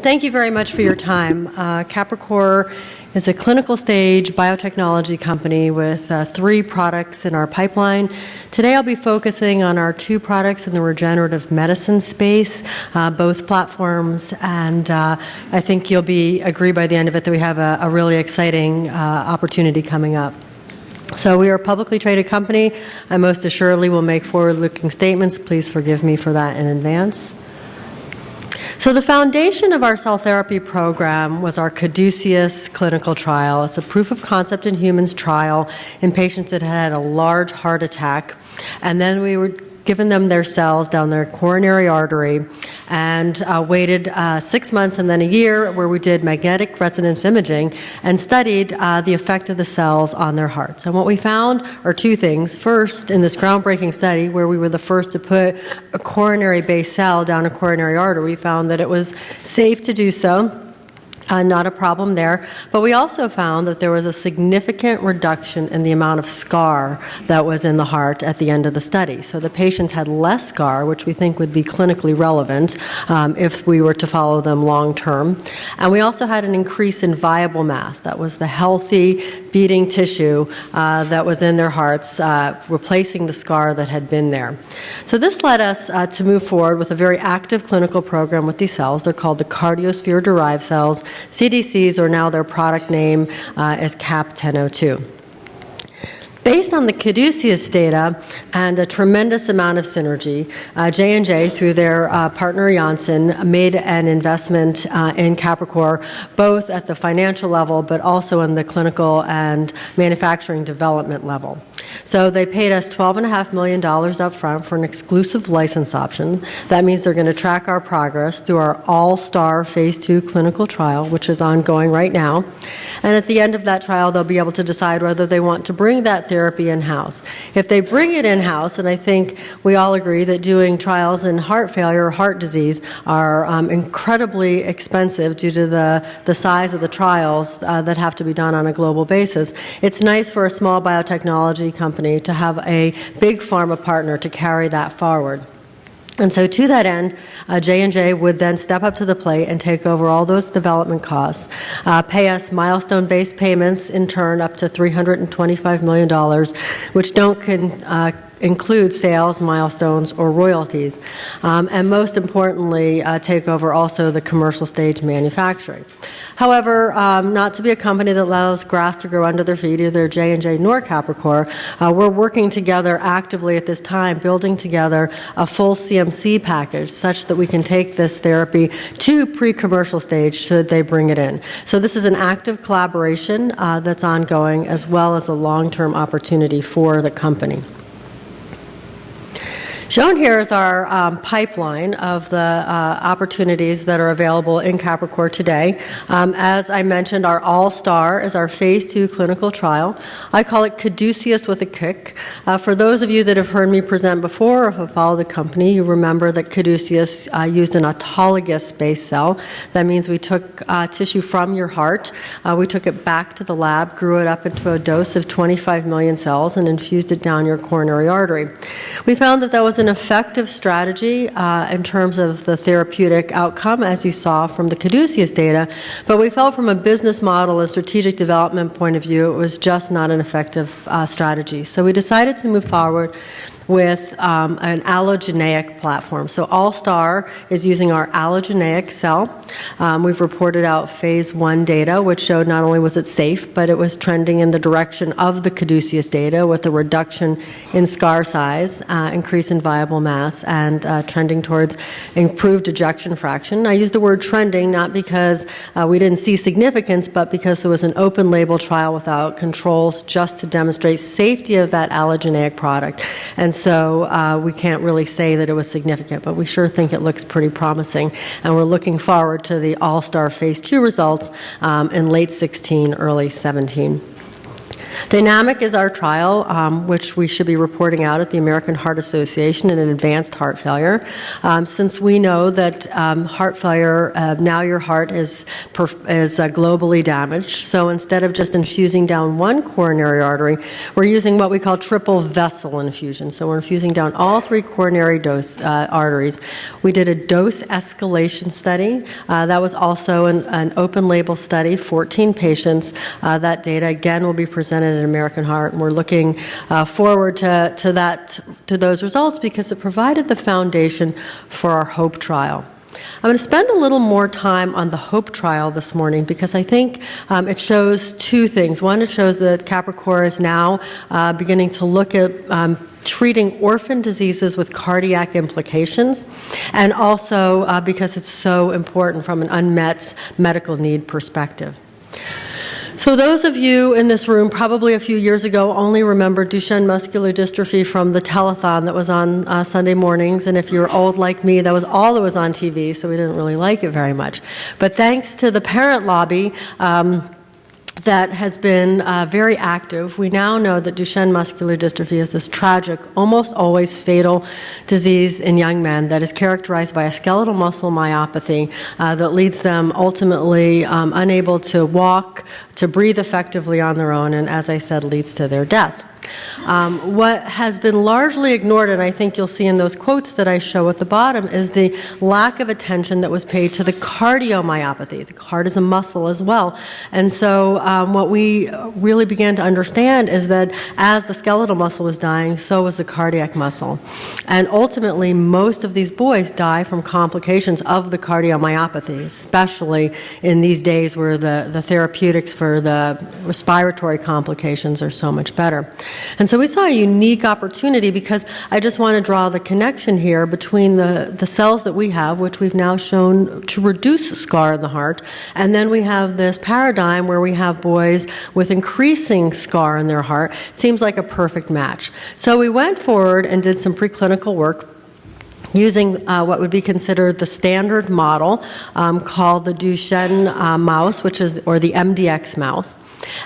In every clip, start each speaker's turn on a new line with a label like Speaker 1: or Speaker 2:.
Speaker 1: thank you very much for your time. Capricor is a clinical stage biotechnology company with 3 products in our pipeline. Today I'll be focusing on our 2 products in the regenerative medicine space, both platforms, and I think you'll agree by the end of it that we have a really exciting opportunity coming up. So we are a publicly traded company. I most assuredly will make forward-looking statements. Please forgive me for that in advance. So the foundation of our cell therapy program was our CADUCEUS clinical trial. It's a proof of concept in humans trial in patients that had a large heart attack. And then we were given them their cells down their coronary artery and waited 6 months and then a year where we did magnetic resonance imaging and studied the effect of the cells on their hearts. And what we found are 2 things. First, in this groundbreaking study where we were the first to put a coronary-based cell down a coronary artery, we found that it was safe to do so. Not a problem there. But we also found that there was a significant reduction in the amount of scar that was in the heart at the end of the study. So the patients had less scar, which we think would be clinically relevant if we were to follow them long term. And we also had an increase in viable mass. That was the healthy beating tissue that was in their hearts, replacing the scar that had been there. So this led us to move forward with a very active clinical program with these cells. They're called the cardiosphere-derived cells. CDCs, or now their product name is CAP-1002. Based on the CADUCEUS data and a tremendous amount of synergy, J&J, through their partner Janssen, made an investment in Capricor, both at the financial level but also in the clinical and manufacturing development level. So they paid us $12.5 million up front for an exclusive license option. That means they're going to track our progress through our ALLSTAR Phase 2 clinical trial, which is ongoing right now. And at the end of that trial, they'll be able to decide whether they want to bring that therapy in-house. If they bring it in-house, and I think we all agree that doing trials in heart failure or heart disease are incredibly expensive due to the size of the trials that have to be done on a global basis, it's nice for a small biotechnology company to have a big pharma partner to carry that forward. And so to that end, J&J would then step up to the plate and take over all those development costs, pay us milestone-based payments in turn up to $325 million, which don't include sales, milestones, or royalties, and most importantly, take over also the commercial stage manufacturing. However, not to be a company that allows grass to grow under their feet, either J&J nor Capricor, we're working together actively at this time, building together a full CMC package such that we can take this therapy to pre-commercial stage should they bring it in. So this is an active collaboration that's ongoing as well as a long-term opportunity for the company. Shown here is our pipeline of the opportunities that are available in Capricor today. As I mentioned, our ALLSTAR is our Phase 2 clinical trial. I call it CADUCEUS with a kick. For those of you that have heard me present before or have followed the company, you remember that CADUCEUS used an autologous-based cell. That means we took tissue from your heart, we took it back to the lab, grew it up into a dose of 25 million cells, and infused it down your coronary artery. We found that was an effective strategy in terms of the therapeutic outcome, as you saw from the CADUCEUS data, but we felt from a business model and strategic development point of view, it was just not an effective strategy. So we decided to move forward with an allogeneic platform. So ALLSTAR is using our allogeneic cell. We've reported out Phase 1 data, which showed not only was it safe, but it was trending in the direction of the CADUCEUS data with a reduction in scar size, increase in viable mass, and trending towards improved ejection fraction. I use the word trending not because we didn't see significance, but because it was an open label trial without controls just to demonstrate safety of that allogeneic product. And so we can't really say that it was significant, but we sure think it looks pretty promising. And we're looking forward to the ALLSTAR Phase 2 results in late 16, early 17. Dynamic is our trial, which we should be reporting out at the American Heart Association in advanced heart failure. Since we know that heart failure, now your heart is globally damaged, so instead of just infusing down one coronary artery, we're using what we call triple vessel infusion. So we're infusing down all 3 coronary arteries. We did a dose escalation study. That was also an open label study, 14 patients. That data, again, will be presented at American Heart, and we're looking forward to those results because it provided the foundation for our HOPE trial. I'm going to spend a little more time on the HOPE trial this morning because I think it shows 2 things. One, it shows that Capricor is now beginning to look at treating orphan diseases with cardiac implications, and also because it's so important from an unmet medical need perspective. So those of you in this room probably a few years ago only remember Duchenne muscular dystrophy from the telethon that was on Sunday mornings, and if you're old like me, that was all that was on TV, so we didn't really like it very much. But thanks to the parent lobby, that has been very active. We now know that Duchenne muscular dystrophy is this tragic, almost always fatal disease in young men that is characterized by a skeletal muscle myopathy that leads them ultimately unable to walk, to breathe effectively on their own, and as I said, leads to their death. What has been largely ignored, and I think you'll see in those quotes that I show at the bottom, is the lack of attention that was paid to the cardiomyopathy. The heart is a muscle as well. And so what we really began to understand is that as the skeletal muscle was dying, so was the cardiac muscle. And ultimately, most of these boys die from complications of the cardiomyopathy, especially in these days where the therapeutics for the respiratory complications are so much better. And so we saw a unique opportunity because I just want to draw the connection here between the cells that we have, which we've now shown to reduce scar in the heart, and then we have this paradigm where we have boys with increasing scar in their heart. It seems like a perfect match. So we went forward and did some preclinical work using what would be considered the standard model called the Duchenne mouse, or the MDX mouse.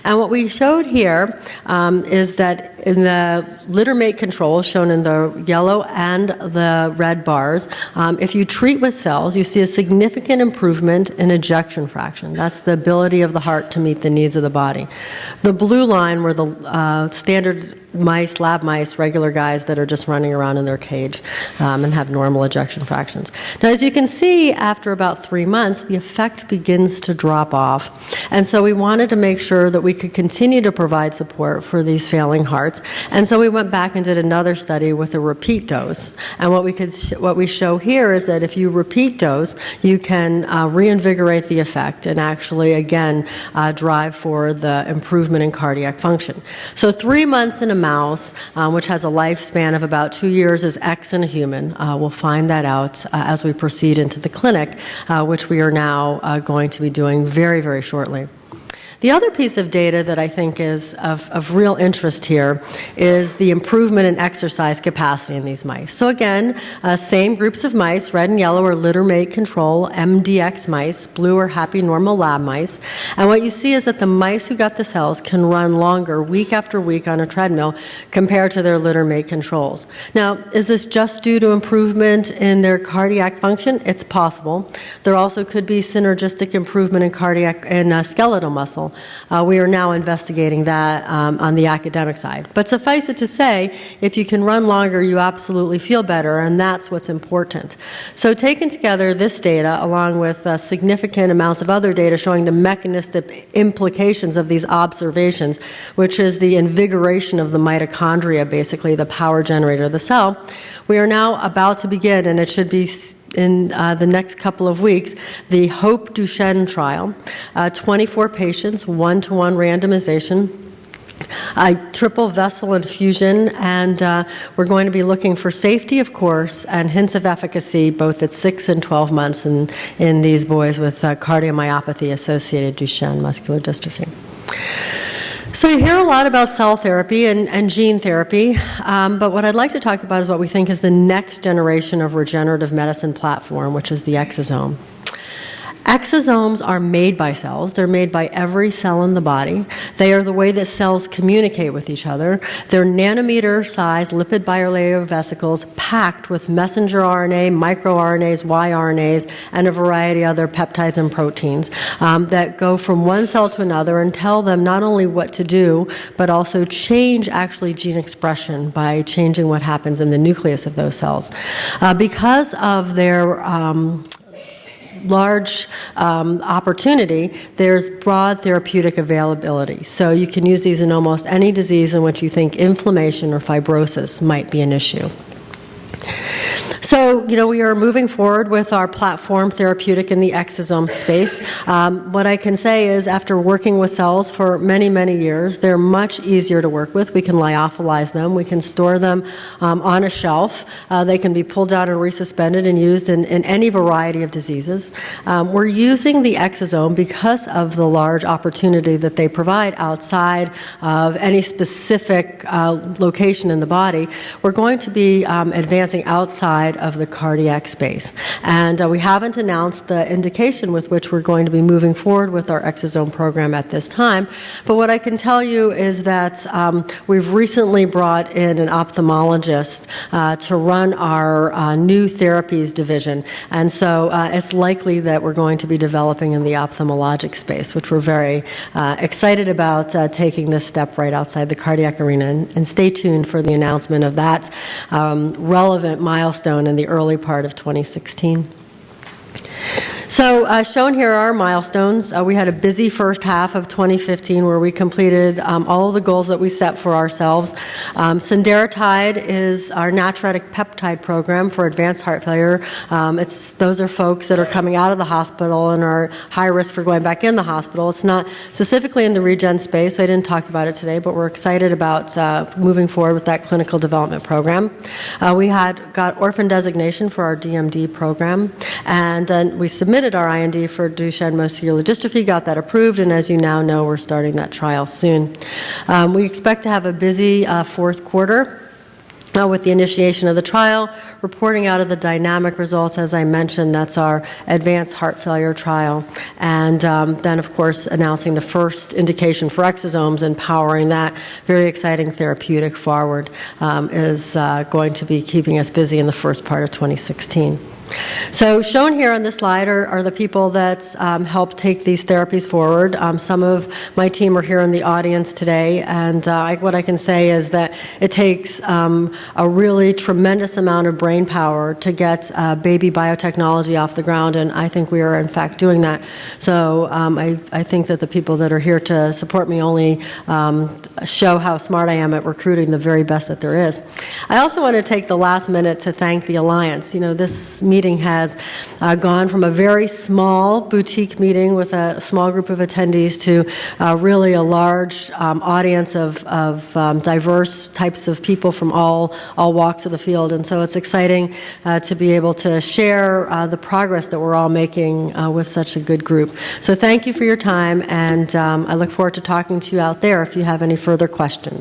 Speaker 1: And what we showed here is that in the littermate control, shown in the yellow and the red bars, if you treat with cells, you see a significant improvement in ejection fraction. That's the ability of the heart to meet the needs of the body. The blue line were the standard mice, lab mice, regular guys that are just running around in their cage and have normal ejection fractions. Now, as you can see, after about 3 months, the effect begins to drop off. And so we wanted to make sure that we could continue to provide support for these failing hearts. And so we went back and did another study with a repeat dose. And what we show here is that if you repeat dose, you can reinvigorate the effect and actually, again, drive for the improvement in cardiac function. So 3 months in a mouse, which has a lifespan of about 2 years, is X in a human. We'll find that out as we proceed into the clinic, which we are now going to be doing very, very shortly. The other piece of data that I think is of real interest here is the improvement in exercise capacity in these mice. So again, same groups of mice, red and yellow are littermate control, MDX mice, blue are happy normal lab mice. And what you see is that the mice who got the cells can run longer week after week on a treadmill compared to their littermate controls. Now, is this just due to improvement in their cardiac function? It's possible. There also could be synergistic improvement in cardiac and skeletal muscle. We are now investigating that on the academic side. But suffice it to say, if you can run longer, you absolutely feel better, and that's what's important. So taken together, this data, along with significant amounts of other data showing the mechanistic implications of these observations, which is the invigoration of the mitochondria, basically the power generator of the cell, we are now about to begin, and it should be in the next couple of weeks, the HOPE Duchenne trial, 24 patients, 1-to-1 randomization, triple vessel infusion, and we're going to be looking for safety, of course, and hints of efficacy both at 6 and 12 months in these boys with cardiomyopathy-associated Duchenne muscular dystrophy. So you hear a lot about cell therapy and gene therapy, but what I'd like to talk about is what we think is the next generation of regenerative medicine platform, which is the exosome. Exosomes are made by cells. They're made by every cell in the body. They are the way that cells communicate with each other. They're nanometer-sized lipid bilayer vesicles packed with messenger RNA, microRNAs, yRNAs, and a variety of other peptides and proteins that go from one cell to another and tell them not only what to do, but also change actually gene expression by changing what happens in the nucleus of those cells. Because of their large opportunity, there's broad therapeutic availability. So you can use these in almost any disease in which you think inflammation or fibrosis might be an issue. So, we are moving forward with our platform Therapeutic in the exosome space. What I can say is after working with cells for many, many years, they're much easier to work with. We can lyophilize them. We can store them on a shelf. They can be pulled out and resuspended and used in any variety of diseases. We're using the exosome because of the large opportunity that they provide outside of any specific location in the body. We're going to be advancing outside of the cardiac space. And we haven't announced the indication with which we're going to be moving forward with our exosome program at this time. But what I can tell you is that we've recently brought in an ophthalmologist to run our new therapies division. And so it's likely that we're going to be developing in the ophthalmologic space, which we're very excited about taking this step right outside the cardiac arena. And stay tuned for the announcement of that relevant milestone in the early part of 2016. So shown here are our milestones. We had a busy first half of 2015 where we completed all of the goals that we set for ourselves. Sundaretide is our natriuretic peptide program for advanced heart failure. Those are folks that are coming out of the hospital and are high risk for going back in the hospital. It's not specifically in the regen space, so I didn't talk about it today, but we're excited about moving forward with that clinical development program. We got orphan designation for our DMD program, and then we submitted our IND for Duchenne muscular dystrophy, got that approved, and as you now know, we're starting that trial soon. We expect to have a busy fourth quarter with the initiation of the trial, reporting out of the dynamic results. As I mentioned, that's our advanced heart failure trial, and then, of course, announcing the first indication for exosomes and powering that very exciting therapeutic forward is going to be keeping us busy in the first part of 2016. So shown here on this slide are the people that helped take these therapies forward. Some of my team are here in the audience today, and what I can say is that it takes a really tremendous amount of brain power to get baby biotechnology off the ground, and I think we are in fact doing that. So I think that the people that are here to support me only show how smart I am at recruiting the very best that there is. I also want to take the last minute to thank the Alliance. This meeting has gone from a very small boutique meeting with a small group of attendees to really a large audience of diverse types of people from all walks of the field. And so it's exciting to be able to share the progress that we're all making with such a good group. So thank you for your time, and I look forward to talking to you out there if you have any further questions.